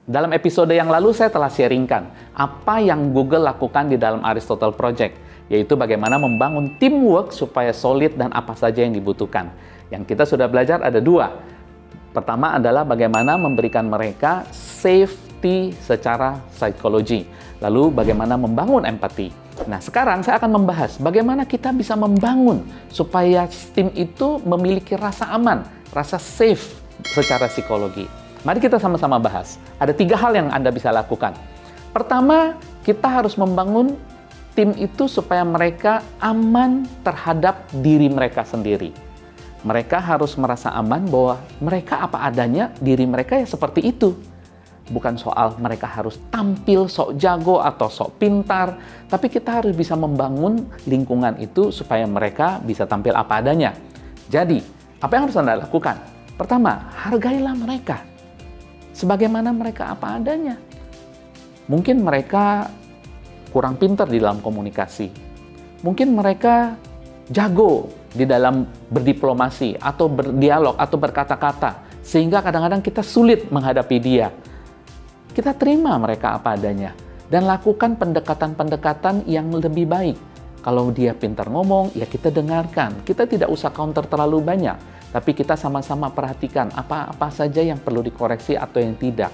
Dalam episode yang lalu saya telah sharingkan apa yang Google lakukan di dalam Aristotle Project, yaitu bagaimana membangun teamwork supaya solid dan apa saja yang dibutuhkan. Yang kita sudah belajar ada dua. Pertama adalah bagaimana memberikan mereka safety secara psikologi. Lalu bagaimana membangun empati. Nah, sekarang saya akan membahas bagaimana kita bisa membangun supaya tim itu memiliki rasa aman, rasa safe secara psikologi. Mari kita sama-sama bahas. Ada 3 hal yang Anda bisa lakukan. Pertama, kita harus membangun tim itu supaya mereka aman terhadap diri mereka sendiri. Mereka harus merasa aman bahwa mereka apa adanya, diri mereka ya seperti itu. Bukan soal mereka harus tampil sok jago atau sok pintar, tapi kita harus bisa membangun lingkungan itu supaya mereka bisa tampil apa adanya. Jadi, apa yang harus Anda lakukan? Pertama, hargailah mereka sebagaimana mereka apa adanya. Mungkin mereka kurang pintar di dalam komunikasi. Mungkin mereka jago di dalam berdiplomasi atau berdialog atau berkata-kata, sehingga kadang-kadang kita sulit menghadapi dia. Kita terima mereka apa adanya dan lakukan pendekatan-pendekatan yang lebih baik. Kalau dia pintar ngomong, ya kita dengarkan. Kita tidak usah counter terlalu banyak. Tapi kita sama-sama perhatikan apa saja yang perlu dikoreksi atau yang tidak.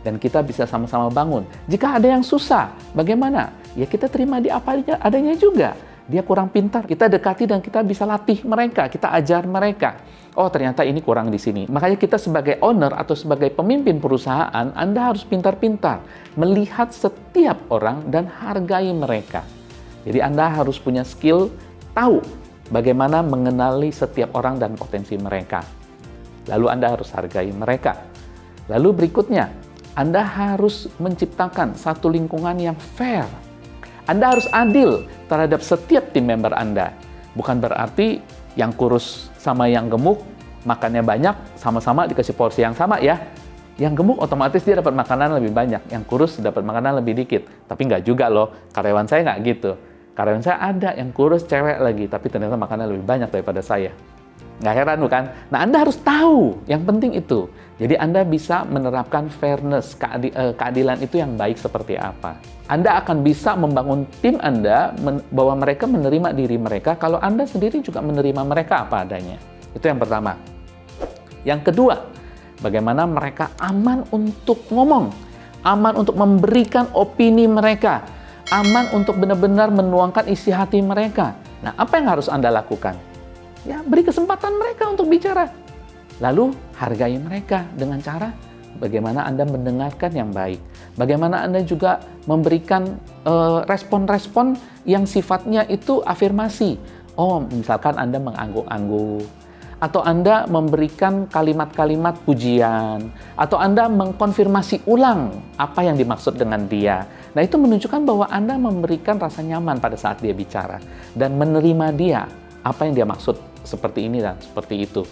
Dan kita bisa sama-sama bangun. Jika ada yang susah, bagaimana? Ya kita terima di apa adanya juga. Dia kurang pintar, kita dekati dan kita bisa latih mereka, kita ajar mereka. Oh ternyata ini kurang di sini. Makanya kita sebagai owner atau sebagai pemimpin perusahaan, Anda harus pintar-pintar melihat setiap orang dan hargai mereka. Jadi Anda harus punya skill tahu bagaimana mengenali setiap orang dan potensi mereka. Lalu Anda harus hargai mereka. Lalu berikutnya, Anda harus menciptakan satu lingkungan yang fair. Anda harus adil terhadap setiap tim member Anda. Bukan berarti yang kurus sama yang gemuk, makannya banyak, sama-sama dikasih porsi yang sama ya. Yang gemuk otomatis dia dapat makanan lebih banyak, yang kurus dapat makanan lebih dikit. Tapi nggak juga loh, karyawan saya nggak gitu. Karyawan saya ada yang kurus cewek lagi, tapi ternyata makannya lebih banyak daripada saya. Nggak heran bukan? Nah, Anda harus tahu, yang penting itu. Jadi Anda bisa menerapkan fairness, keadilan itu yang baik seperti apa. Anda akan bisa membangun tim Anda bahwa mereka menerima diri mereka kalau Anda sendiri juga menerima mereka apa adanya. Itu yang pertama. Yang kedua, bagaimana mereka aman untuk ngomong, aman untuk memberikan opini mereka, aman untuk benar-benar menuangkan isi hati mereka. Nah, apa yang harus Anda lakukan? Ya, beri kesempatan mereka untuk bicara. Lalu, hargai mereka dengan cara bagaimana Anda mendengarkan yang baik. Bagaimana Anda juga memberikan respon-respon yang sifatnya itu afirmasi. Oh, misalkan Anda mengangguk-angguk, atau Anda memberikan kalimat-kalimat pujian, atau Anda mengkonfirmasi ulang apa yang dimaksud dengan dia. Nah, itu menunjukkan bahwa Anda memberikan rasa nyaman pada saat dia bicara dan menerima dia, apa yang dia maksud seperti ini dan seperti itu.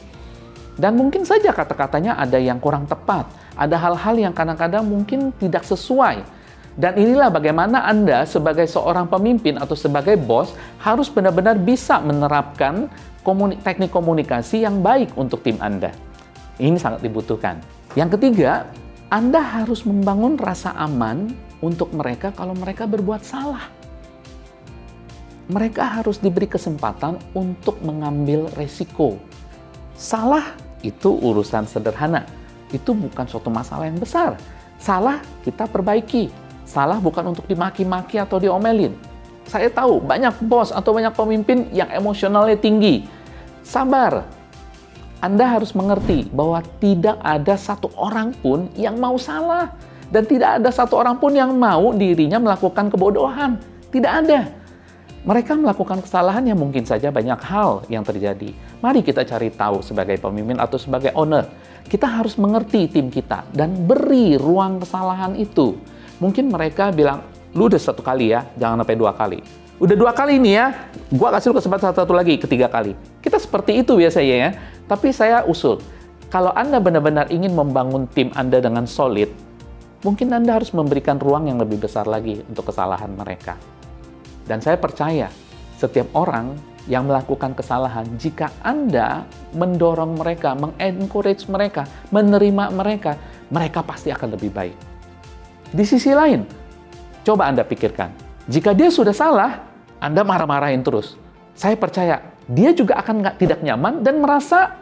Dan mungkin saja kata-katanya ada yang kurang tepat, ada hal-hal yang kadang-kadang mungkin tidak sesuai. Dan inilah bagaimana Anda sebagai seorang pemimpin atau sebagai bos harus benar-benar bisa menerapkan teknik komunikasi yang baik untuk tim Anda. Ini sangat dibutuhkan. Yang ketiga, Anda harus membangun rasa aman untuk mereka kalau mereka berbuat salah. Mereka harus diberi kesempatan untuk mengambil resiko. Salah itu urusan sederhana. Itu bukan suatu masalah yang besar. Salah kita perbaiki. Salah bukan untuk dimaki-maki atau diomelin. Saya tahu banyak bos atau banyak pemimpin yang emosionalnya tinggi. Sabar. Anda harus mengerti bahwa tidak ada satu orang pun yang mau salah. Dan tidak ada satu orang pun yang mau dirinya melakukan kebodohan. Tidak ada. Mereka melakukan kesalahan yang mungkin saja banyak hal yang terjadi. Mari kita cari tahu sebagai pemimpin atau sebagai owner. Kita harus mengerti tim kita dan beri ruang kesalahan itu. Mungkin mereka bilang, lu udah 1 kali ya, jangan sampai 2 kali. Udah 2 kali nih ya, gua kasih lu kesempatan satu lagi, ketiga kali. Kita seperti itu biasanya ya. Tapi saya usul, kalau Anda benar-benar ingin membangun tim Anda dengan solid, mungkin Anda harus memberikan ruang yang lebih besar lagi untuk kesalahan mereka. Dan saya percaya, setiap orang yang melakukan kesalahan, jika Anda mendorong mereka, mengencourage mereka, menerima mereka, mereka pasti akan lebih baik. Di sisi lain, coba Anda pikirkan, jika dia sudah salah, Anda marah-marahin terus. Saya percaya, dia juga akan tidak nyaman dan merasa,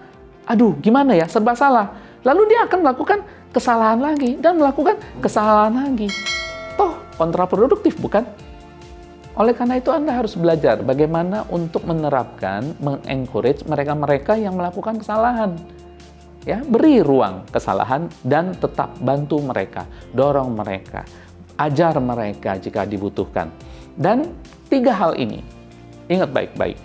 aduh gimana ya, serba salah. Lalu dia akan melakukan kesalahan lagi, dan melakukan kesalahan lagi. Toh, kontraproduktif bukan? Oleh karena itu, Anda harus belajar bagaimana untuk menerapkan, mengencourage mereka-mereka yang melakukan kesalahan. Ya, beri ruang kesalahan dan tetap bantu mereka, dorong mereka, ajar mereka jika dibutuhkan. Dan 3 hal ini, ingat baik-baik.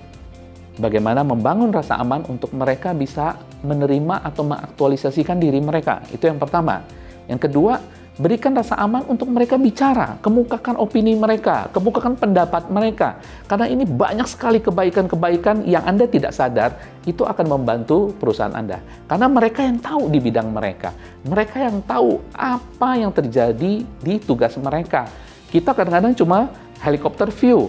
Bagaimana membangun rasa aman untuk mereka bisa menerima atau mengaktualisasikan diri mereka. Itu yang pertama. Yang kedua, berikan rasa aman untuk mereka bicara, kemukakan opini mereka, kemukakan pendapat mereka. Karena ini banyak sekali kebaikan-kebaikan yang Anda tidak sadar, itu akan membantu perusahaan Anda. Karena mereka yang tahu di bidang mereka. Mereka yang tahu apa yang terjadi di tugas mereka. Kita kadang-kadang cuma helikopter view,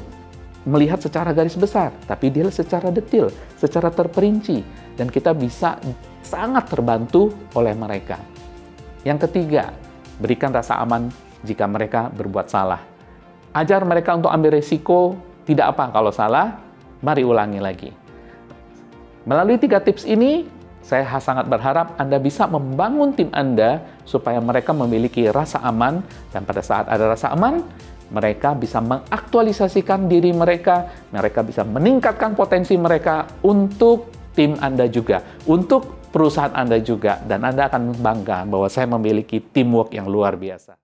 melihat secara garis besar, tapi dia secara detail, secara terperinci. Dan kita bisa sangat terbantu oleh mereka. Yang ketiga, berikan rasa aman jika mereka berbuat salah. Ajar mereka untuk ambil resiko, tidak apa kalau salah, mari ulangi lagi. Melalui 3 tips ini, saya sangat berharap Anda bisa membangun tim Anda supaya mereka memiliki rasa aman, dan pada saat ada rasa aman, mereka bisa mengaktualisasikan diri mereka, mereka bisa meningkatkan potensi mereka untuk tim Anda juga, untuk perusahaan Anda juga, dan Anda akan bangga bahwa saya memiliki teamwork yang luar biasa.